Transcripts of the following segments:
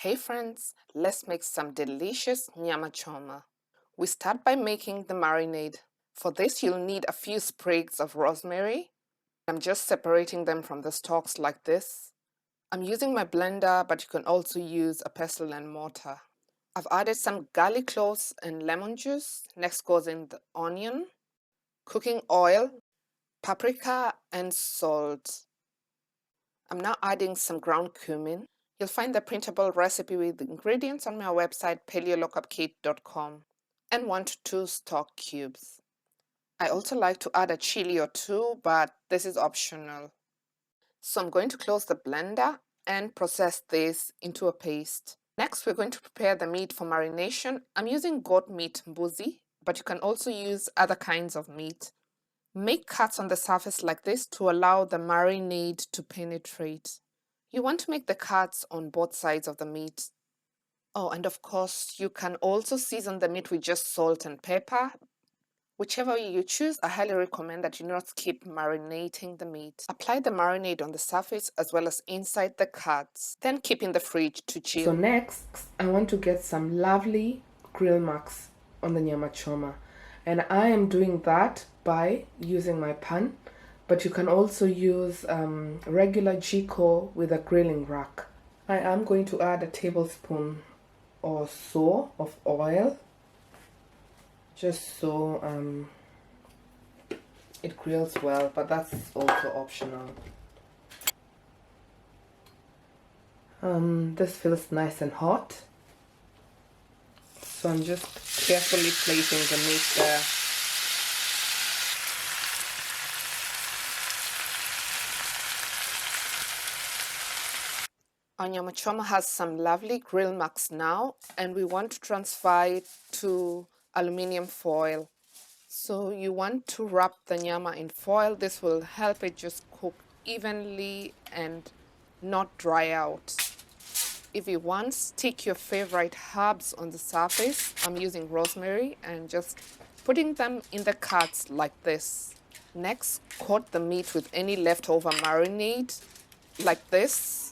Hey friends, let's make some delicious Nyama Choma. We start by making the marinade. For this you'll need a few sprigs of rosemary. I'm just separating them from the stalks like this. I'm using my blender, but you can also use a pestle and mortar. I've added some garlic cloves and lemon juice. Next goes in the onion, cooking oil, paprika, and salt. I'm now adding some ground cumin. You'll find the printable recipe with the ingredients on my website paleolookupkit.com, and 1 to 2 stock cubes. I also like to add a chili or two, but this is optional. So I'm going to close the blender and process this into a paste. Next, we're going to prepare the meat for marination. I'm using goat meat mbuzi, but you can also use other kinds of meat. Make cuts on the surface like this to allow the marinade to penetrate. You want to make the cuts on both sides of the meat. Oh, and of course, you can also season the meat with just salt and pepper. Whichever you choose, I highly recommend that you not skip marinating the meat. Apply the marinade on the surface as well as inside the cuts. Then keep in the fridge to chill. So next, I want to get some lovely grill marks on the Nyama Choma. And I am doing that by using my pan, but you can also use regular Jiko with a grilling rack. I am going to add a tablespoon or so of oil, just so it grills well, but that's also optional. This feels nice and hot, so I'm just carefully placing the meat there. Our Nyama Choma has some lovely grill marks now, and we want to transfer it to aluminium foil. So you want to wrap the nyama in foil. This will help it just cook evenly and not dry out. If you want, stick your favorite herbs on the surface. I'm using rosemary and just putting them in the cuts like this. Next, coat the meat with any leftover marinade like this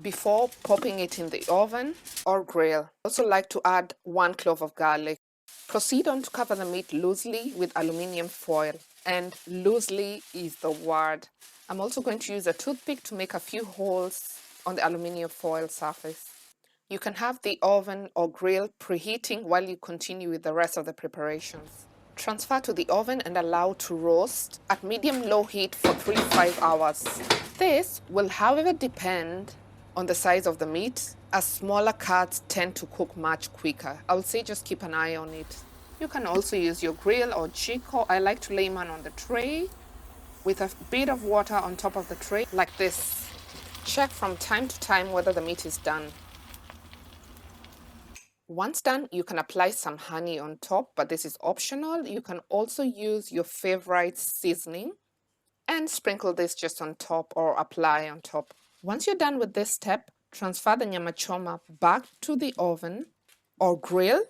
before popping it in the oven or grill. I also like to add 1 clove of garlic. Proceed on to cover the meat loosely with aluminium foil, and loosely is the word. I'm also going to use a toothpick to make a few holes on the aluminium foil surface. You can have the oven or grill preheating while you continue with the rest of the preparations. Transfer to the oven and allow to roast at medium-low heat for 3 to 5 hours. This will, however, depend on the size of the meat, as smaller cuts tend to cook much quicker. I would say just keep an eye on it. You can also use your grill or Jiko. I like to lay mine on the tray with a bit of water on top of the tray like this. Check from time to time whether the meat is done. Once done, you can apply some honey on top, but this is optional. You can also use your favorite seasoning and sprinkle this just on top or apply on top. Once you're done with this step, transfer the Nyama Choma back to the oven or grill,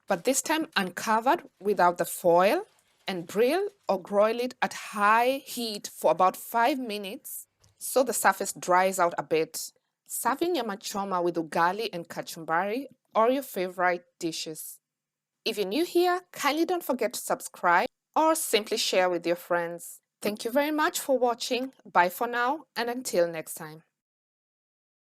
but this time uncovered without the foil, and grill or broil it at high heat for about 5 minutes so the surface dries out a bit. Serve your Nyama Choma with ugali and kachumbari or your favorite dishes. If you're new here, kindly don't forget to subscribe or simply share with your friends. Thank you very much for watching. Bye for now, and until next time.